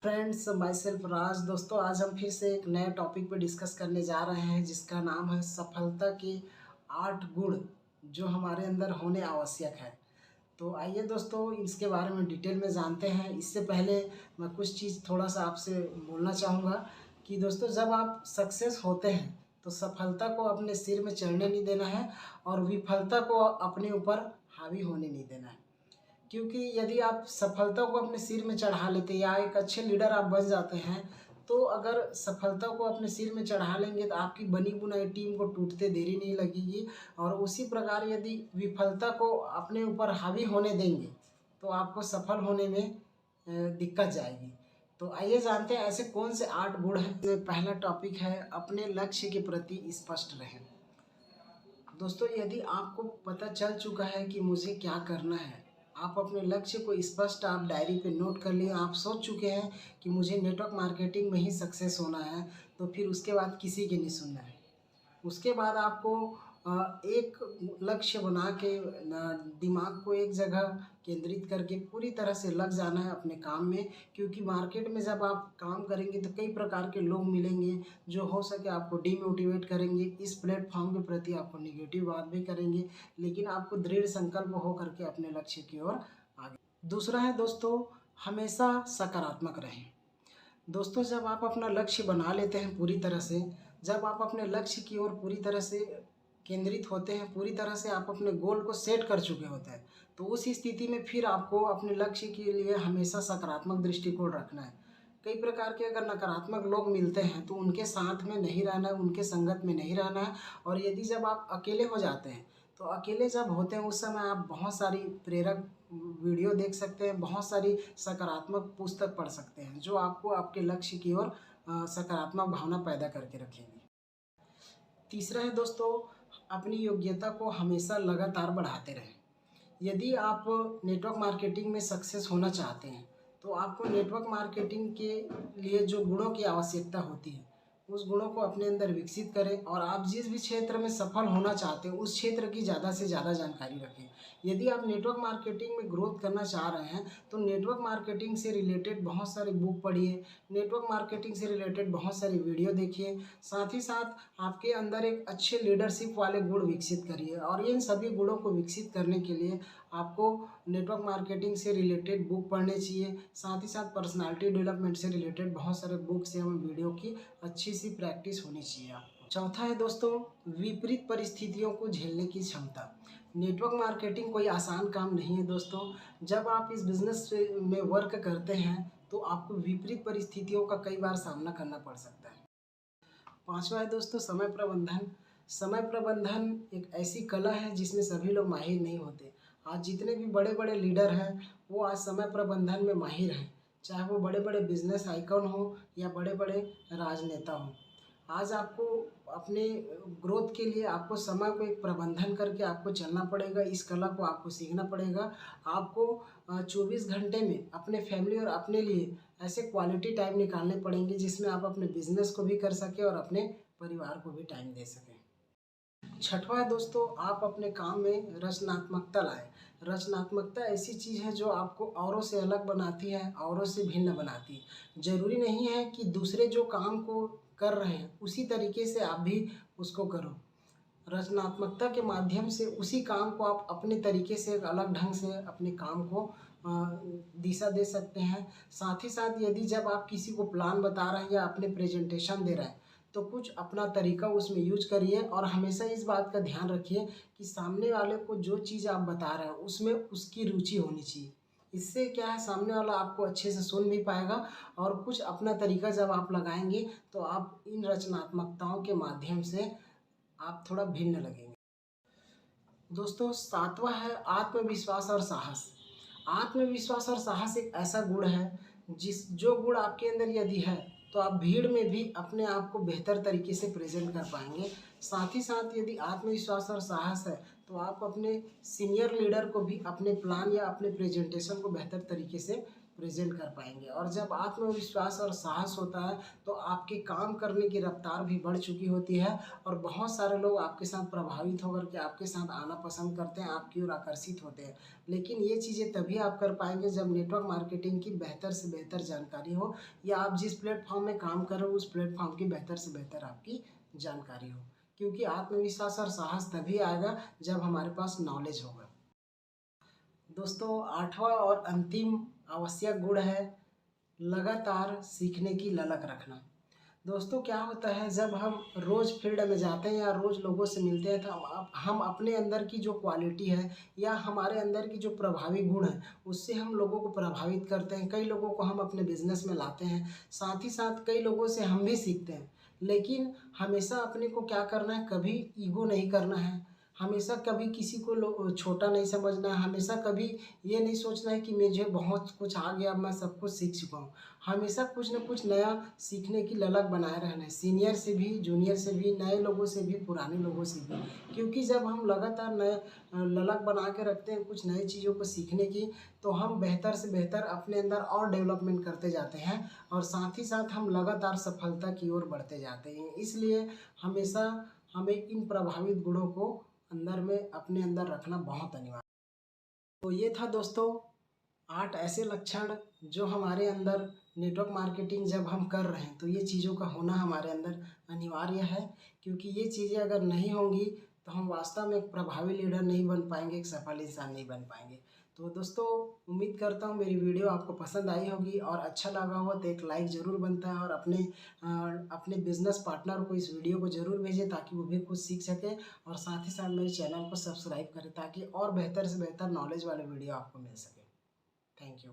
Friends, my self राज। दोस्तों, आज हम फिर से एक नए टॉपिक पर डिस्कस करने जा रहे हैं जिसका नाम है सफलता के 8 गुण जो हमारे अंदर होने आवश्यक है। तो आइए दोस्तों, इसके बारे में डिटेल में जानते हैं। इससे पहले मैं कुछ चीज़ थोड़ा सा आपसे बोलना चाहूँगा कि दोस्तों, जब आप सक्सेस होते हैं तो सफलता को अपने सिर में चढ़ने नहीं देना है और विफलता को अपने ऊपर हावी होने नहीं देना है। क्योंकि यदि आप सफलता को अपने सिर में चढ़ा लेते या एक अच्छे लीडर आप बन जाते हैं, तो अगर सफलता को अपने सिर में चढ़ा लेंगे तो आपकी बनी बुनाई टीम को टूटते देरी नहीं लगेगी। और उसी प्रकार यदि विफलता को अपने ऊपर हावी होने देंगे तो आपको सफल होने में दिक्कत जाएगी। तो आइए जानते हैं ऐसे कौन से 8 गुण हैं। पहला टॉपिक है अपने लक्ष्य के प्रति स्पष्ट रहें। दोस्तों, यदि आपको पता चल चुका है कि मुझे क्या करना है, आप अपने लक्ष्य को स्पष्ट आप डायरी पे नोट कर लिए, आप सोच चुके हैं कि मुझे नेटवर्क मार्केटिंग में ही सक्सेस होना है, तो फिर उसके बाद किसी की नहीं सुनना है। उसके बाद आपको एक लक्ष्य बना के दिमाग को एक जगह केंद्रित करके पूरी तरह से लग जाना है अपने काम में। क्योंकि मार्केट में जब आप काम करेंगे तो कई प्रकार के लोग मिलेंगे जो हो सके आपको डीमोटिवेट करेंगे, इस प्लेटफॉर्म के प्रति आपको निगेटिव बात भी करेंगे, लेकिन आपको दृढ़ संकल्प हो करके अपने लक्ष्य की ओर आगे। दूसरा है दोस्तों, हमेशा सकारात्मक रहें। दोस्तों, जब आप अपना लक्ष्य बना लेते हैं पूरी तरह से, जब आप अपने लक्ष्य की ओर पूरी तरह से केंद्रित होते हैं, पूरी तरह से आप अपने गोल को सेट कर चुके होते हैं, तो उस स्थिति में फिर आपको अपने लक्ष्य के लिए हमेशा सकारात्मक दृष्टिकोण रखना है। कई प्रकार के अगर नकारात्मक लोग मिलते हैं तो उनके साथ में नहीं रहना है, उनके संगत में नहीं रहना है। और यदि जब आप अकेले हो जाते हैं तो अकेले जब होते हैं उस समय आप बहुत सारी प्रेरक वीडियो देख सकते हैं, बहुत सारी सकारात्मक पुस्तक पढ़ सकते हैं जो आपको आपके लक्ष्य की ओर सकारात्मक भावना पैदा करके रखेंगी। तीसरा है दोस्तों, अपनी योग्यता को हमेशा लगातार बढ़ाते रहें। यदि आप नेटवर्क मार्केटिंग में सक्सेस होना चाहते हैं तो आपको नेटवर्क मार्केटिंग के लिए जो गुणों की आवश्यकता होती है उस गुणों को अपने अंदर विकसित करें। और आप जिस भी क्षेत्र में सफल होना चाहते हैं उस क्षेत्र की ज़्यादा से ज़्यादा जानकारी रखें। यदि आप नेटवर्क मार्केटिंग में ग्रोथ करना चाह रहे हैं तो नेटवर्क मार्केटिंग से रिलेटेड बहुत सारी बुक पढ़िए, नेटवर्क मार्केटिंग से रिलेटेड बहुत सारी वीडियो देखिए। साथ ही साथ आपके अंदर एक अच्छे लीडरशिप वाले गुण विकसित करिए। और इन सभी गुणों को विकसित करने के लिए आपको नेटवर्क मार्केटिंग से रिलेटेड बुक पढ़ने चाहिए। साथ ही साथ पर्सनालिटी डेवलपमेंट से रिलेटेड बहुत सारे बुक्स एवं वीडियो की अच्छी सी प्रैक्टिस होनी चाहिए आपको। चौथा है दोस्तों, विपरीत परिस्थितियों को झेलने की क्षमता। नेटवर्क मार्केटिंग कोई आसान काम नहीं है दोस्तों। जब आप इस बिज़नेस में वर्क करते हैं तो आपको विपरीत परिस्थितियों का कई बार सामना करना पड़ सकता है। पाँचवा है दोस्तों, समय प्रबंधन। समय प्रबंधन एक ऐसी कला है जिसमें सभी लोग माहिर नहीं होते। आज जितने भी बड़े बड़े लीडर हैं वो आज समय प्रबंधन में माहिर हैं, चाहे वो बड़े बड़े बिजनेस आइकन हो या बड़े बड़े राजनेता हों। आज आपको अपने ग्रोथ के लिए आपको समय को एक प्रबंधन करके आपको चलना पड़ेगा। इस कला को आपको सीखना पड़ेगा। आपको 24 घंटे में अपने फैमिली और अपने लिए ऐसे क्वालिटी टाइम निकालने पड़ेंगे जिसमें आप अपने बिजनेस को भी कर सकें और अपने परिवार को भी टाइम दे सकें। छठवां है दोस्तों, आप अपने काम में रचनात्मकता लाएं। रचनात्मकता ऐसी चीज़ है जो आपको औरों से अलग बनाती है, औरों से भिन्न बनाती है। ज़रूरी नहीं है कि दूसरे जो काम को कर रहे हैं उसी तरीके से आप भी उसको करो। रचनात्मकता के माध्यम से उसी काम को आप अपने तरीके से एक अलग ढंग से अपने काम को दिशा दे सकते हैं। साथ ही साथ यदि जब आप किसी को प्लान बता रहे हैं या अपने प्रेजेंटेशन दे रहे हैं तो कुछ अपना तरीका उसमें यूज करिए। और हमेशा इस बात का ध्यान रखिए कि सामने वाले को जो चीज़ आप बता रहे हैं उसमें उसकी रुचि होनी चाहिए। इससे क्या है, सामने वाला आपको अच्छे से सुन भी पाएगा और कुछ अपना तरीका जब आप लगाएंगे तो आप इन रचनात्मकताओं के माध्यम से आप थोड़ा भिन्न लगेंगे। दोस्तों, सातवां है आत्मविश्वास और साहस। आत्मविश्वास और साहस एक ऐसा गुण है जो गुण आपके अंदर यदि है तो आप भीड़ में भी अपने आप को बेहतर तरीके से प्रेजेंट कर पाएंगे। साथ ही साथ यदि आत्मविश्वास और साहस है तो आप अपने सीनियर लीडर को भी अपने प्लान या अपने प्रेजेंटेशन को बेहतर तरीके से प्रेजेंट कर पाएंगे। और जब आत्मविश्वास और साहस होता है तो आपके काम करने की रफ्तार भी बढ़ चुकी होती है और बहुत सारे लोग आपके साथ प्रभावित होकर के आपके साथ आना पसंद करते हैं, आपकी ओर आकर्षित होते हैं। लेकिन ये चीज़ें तभी आप कर पाएंगे जब नेटवर्क मार्केटिंग की बेहतर से बेहतर जानकारी हो, या आप जिस प्लेटफॉर्म में काम कर रहे हो उस प्लेटफॉर्म की बेहतर से बेहतर आपकी जानकारी हो। क्योंकि आत्मविश्वास और साहस तभी आएगा जब हमारे पास नॉलेज होगा। दोस्तों, आठवां और अंतिम आवश्यक गुण है लगातार सीखने की ललक रखना। दोस्तों, क्या होता है जब हम रोज़ फील्ड में जाते हैं या रोज़ लोगों से मिलते हैं तो हम अपने अंदर की जो क्वालिटी है या हमारे अंदर की जो प्रभावी गुण है उससे हम लोगों को प्रभावित करते हैं। कई लोगों को हम अपने बिजनेस में लाते हैं, साथ ही साथ कई लोगों से हम भी सीखते हैं। लेकिन हमेशा अपने को क्या करना है, कभी ईगो नहीं करना है, हमेशा कभी किसी को छोटा नहीं समझना है, हमेशा कभी ये नहीं सोचना है कि मुझे बहुत कुछ आ गया, मैं सब कुछ सीख चुका हूँ। हमेशा कुछ न कुछ नया सीखने की ललक बनाए रहना है, सीनियर से भी, जूनियर से भी, नए लोगों से भी, पुराने लोगों से भी। क्योंकि जब हम लगातार नए ललक बना के रखते हैं कुछ नई चीज़ों को सीखने की, तो हम बेहतर से बेहतर अपने अंदर और डेवलपमेंट करते जाते हैं और साथ ही साथ हम लगातार सफलता की ओर बढ़ते जाते हैं। इसलिए हमेशा हमें इन प्रभावित गुणों को अंदर में अपने अंदर रखना बहुत अनिवार्य। तो ये था दोस्तों 8 ऐसे लक्षण जो हमारे अंदर नेटवर्क मार्केटिंग जब हम कर रहे हैं तो ये चीज़ों का होना हमारे अंदर अनिवार्य है। क्योंकि ये चीज़ें अगर नहीं होंगी तो हम वास्तव में एक प्रभावी लीडर नहीं बन पाएंगे, एक सफल इंसान नहीं बन पाएंगे। तो दोस्तों, उम्मीद करता हूँ मेरी वीडियो आपको पसंद आई होगी और अच्छा लगा हो तो एक लाइक ज़रूर बनता है और अपने बिजनेस पार्टनर को इस वीडियो को ज़रूर भेजें ताकि वो भी कुछ सीख सके। और साथ ही साथ मेरे चैनल को सब्सक्राइब करें ताकि और बेहतर से बेहतर नॉलेज वाले वीडियो आपको मिल सके। Thank you.